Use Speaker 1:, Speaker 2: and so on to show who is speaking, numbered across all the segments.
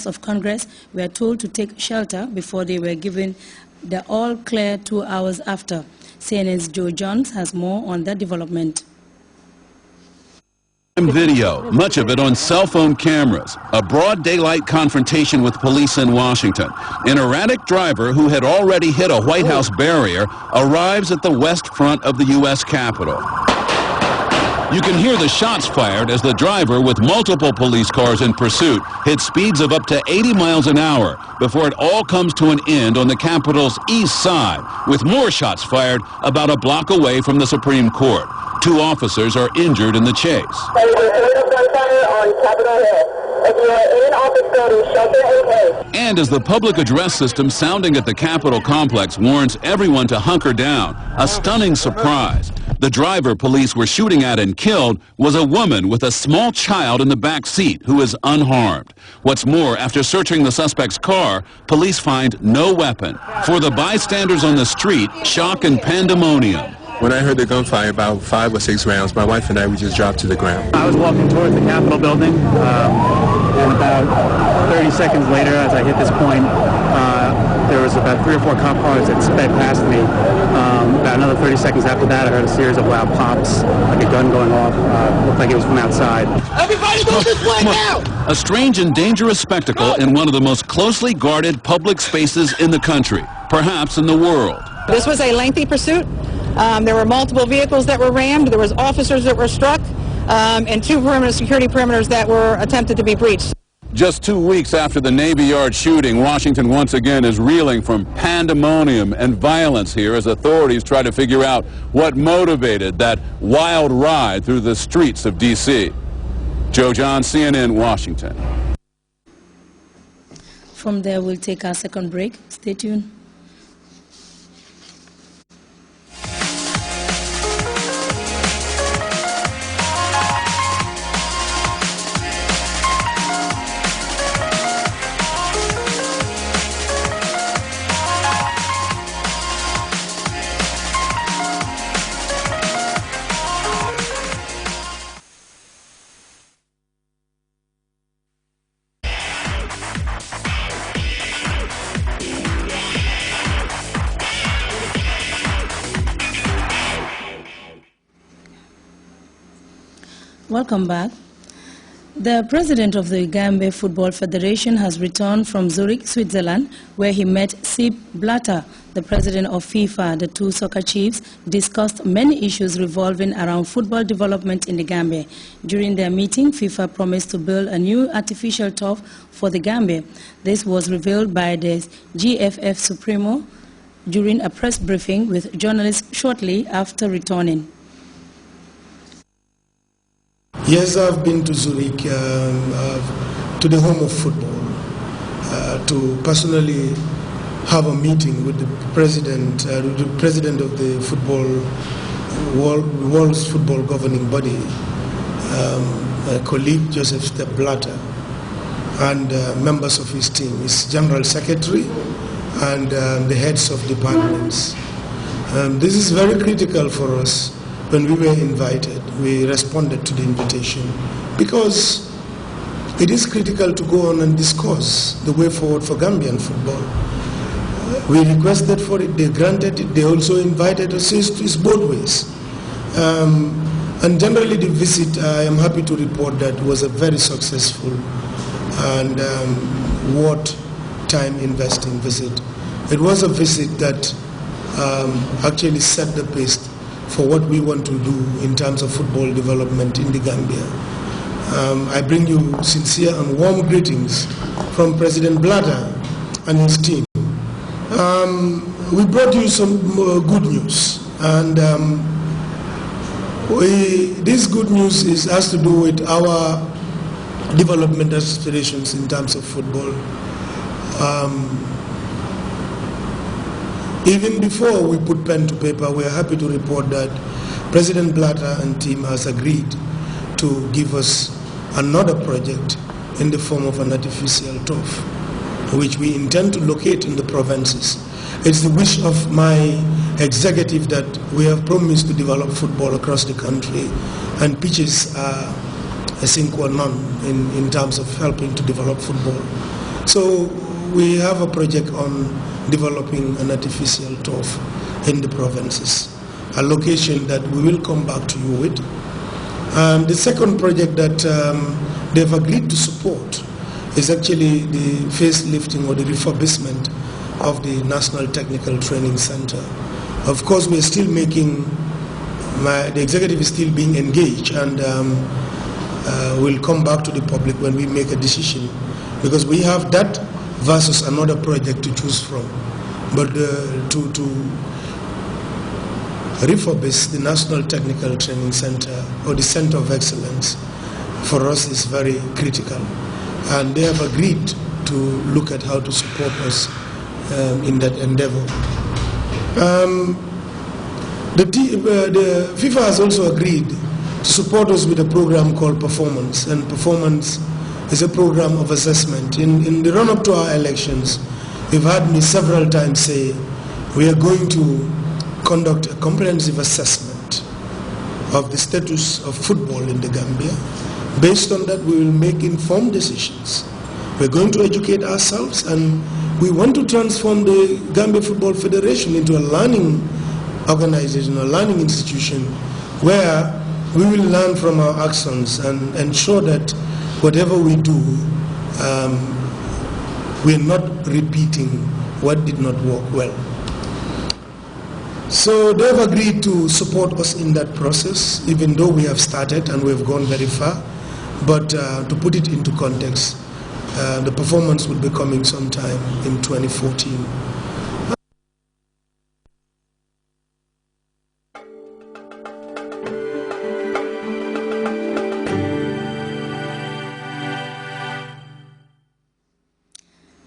Speaker 1: of Congress were told to take shelter before they were given the all-clear 2 hours after. CNN's Joe Jones has more on that development.
Speaker 2: Video, much of it on cell phone cameras. A broad daylight confrontation with police in Washington. An erratic driver who had already hit a White House barrier arrives at the west front of the U.S. Capitol. You can hear the shots fired as the driver, with multiple police cars in pursuit, hit speeds of up to 80 miles an hour before it all comes to an end on the Capitol's east side, with more shots fired about a block away from the Supreme Court. 2 officers are injured in the chase. And as the public address system sounding at the Capitol complex warns everyone to hunker down, a stunning surprise. The driver police were shooting at and killed was a woman with a small child in the back seat who is unharmed. What's more, after searching the suspect's car, police find no weapon. For the bystanders on the street, shock and pandemonium.
Speaker 3: When I heard the gunfire, about 5 or 6 rounds, my wife and I, we just dropped to the ground.
Speaker 4: I was walking towards the Capitol building, and about 30 seconds later, as I hit this point, there was about 3 or 4 cop cars that sped past me. About another 30 seconds after that, I heard a series of loud pops, like a gun going off. Looked like it was from outside.
Speaker 5: Everybody move this way now!
Speaker 2: A strange and dangerous spectacle in one of the most closely guarded public spaces in the country, perhaps in the world.
Speaker 6: This was a lengthy pursuit. There were multiple vehicles that were rammed, there was officers that were struck, and 2 security perimeters that were attempted to be breached.
Speaker 2: Just 2 weeks after the Navy Yard shooting, Washington once again is reeling from pandemonium and violence here as authorities try to figure out what motivated that wild ride through the streets of D.C. Joe John, CNN, Washington.
Speaker 1: From there, we'll take our second break. Stay tuned. Welcome back. The president of the Gambia Football Federation has returned from Zurich, Switzerland, where he met Sepp Blatter, the president of FIFA. The 2 soccer chiefs discussed many issues revolving around football development in the Gambia. During their meeting, FIFA promised to build a new artificial turf for the Gambia. This was revealed by the GFF Supremo during a press briefing with journalists shortly after returning.
Speaker 7: Yes, I've been to Zurich, to the home of football, to personally have a meeting with the president of the world's football governing body, my colleague Joseph Sepp Blatter, and members of his team, his general secretary, and the heads of departments. This is very critical for us. When we were invited, we responded to the invitation because it is critical to go on and discuss the way forward for Gambian football. We requested for it, they granted it, they also invited us. It's both ways. And generally the visit, I am happy to report that was a very successful and worth time investing visit. It was a visit that actually set the pace for what we want to do in terms of football development in the Gambia. I bring you sincere and warm greetings from President Blatter and his team. We brought you some good news, and this good news has to do with our development aspirations in terms of football. Even before we put pen to paper, we are happy to report that President Blatter and team has agreed to give us another project in the form of an artificial turf, which we intend to locate in the provinces. It's the wish of my executive that we have promised to develop football across the country, and pitches are a sine qua non in terms of helping to develop football. So we have a project on developing an artificial turf in the provinces, a location that we will come back to you with. The second project that they've agreed to support is actually the facelifting or the refurbishment of the National Technical Training Center. Of course, we're still making, the executive is still being engaged, and we'll come back to the public when we make a decision, because we have that versus another project to choose from. But to refurbish the National Technical Training Center or the Center of Excellence for us is very critical, and they have agreed to look at how to support us in that endeavor. The FIFA has also agreed to support us with a program called Performance, and Performance is a program of assessment. In the run-up to our elections, you've heard me several times say we are going to conduct a comprehensive assessment of the status of football in the Gambia. Based on that, we will make informed decisions. We're going to educate ourselves, and we want to transform the Gambia Football Federation into a learning organization, a learning institution, where we will learn from our actions and ensure that whatever we do, we're not repeating what did not work well. So they've agreed to support us in that process, even though we have started and we've gone very far. But to put it into context, the performance will be coming sometime in 2014.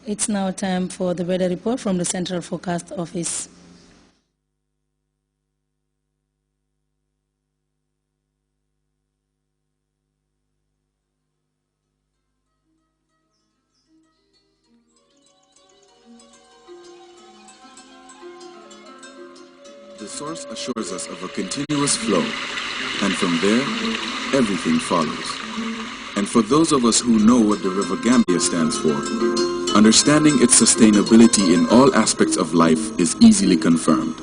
Speaker 1: It's now time for the weather report from the Central Forecast Office.
Speaker 8: The source assures us of a continuous flow, and from there, everything follows. And for those of us who know what the River Gambia stands for, understanding its sustainability in all aspects of life is easily confirmed.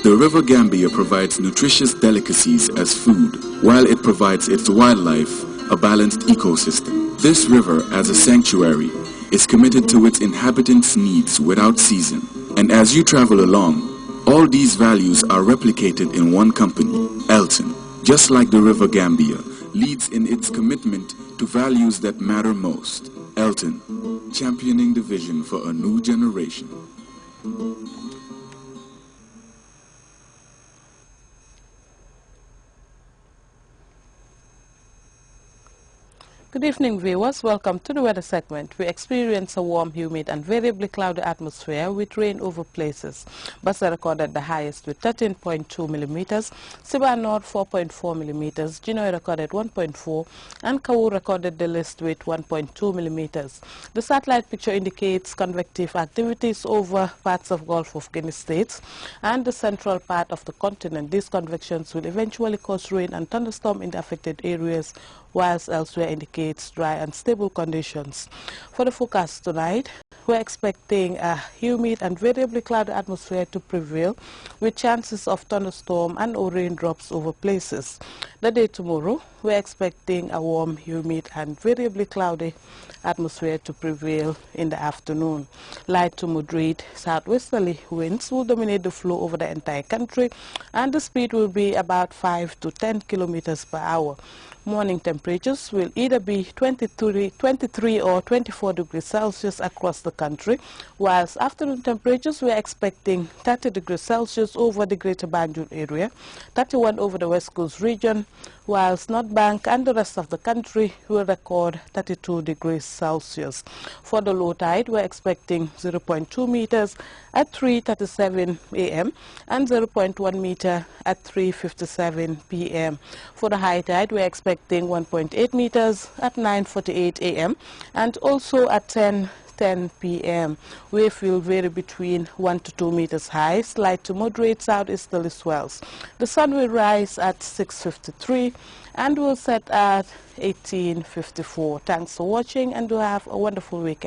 Speaker 8: The River Gambia provides nutritious delicacies as food, while it provides its wildlife a balanced ecosystem. This river, as a sanctuary, is committed to its inhabitants' needs without season. And as you travel along, all these values are replicated in one company, Elton. Just like the River Gambia, leads in its commitment to values that matter most. Elton, championing the vision for a new generation.
Speaker 9: Good evening, viewers. Welcome to the weather segment. We experience a warm, humid and variably cloudy atmosphere with rain over places. Bassa recorded the highest with 13.2 millimeters, Siba North 4.4 millimeters, Jinoy recorded 1.4, and Kawu recorded the least with 1.2 millimeters. The satellite picture indicates convective activities over parts of Gulf of Guinea states and the central part of the continent. These convections will eventually cause rain and thunderstorm in the affected areas, whilst elsewhere indicates dry and stable conditions. For the forecast tonight, we're expecting a humid and variably cloudy atmosphere to prevail with chances of thunderstorm and or raindrops over places. The day tomorrow, we're expecting a warm, humid and variably cloudy atmosphere to prevail in the afternoon. Light to moderate southwesterly winds will dominate the flow over the entire country, and the speed will be about 5 to 10 kilometers per hour. Morning temperatures will either be 23 or 24 degrees Celsius across the country, whilst afternoon temperatures we are expecting 30 degrees Celsius over the Greater Banjul area, 31 over the West Coast region, whilst North Bank and the rest of the country will record 32 degrees Celsius. For the low tide, we're expecting 0.2 meters at 3:37 a.m. and 0.1 meter at 3:57 p.m. For the high tide, we're expecting 1.8 meters at 9:48 a.m. and also at 10 p.m. Wave will vary between 1 to 2 meters high, slight to moderate southeasterly swells. The sun will rise at 6:53 and will set at 18:54. Thanks for watching and do have a wonderful weekend.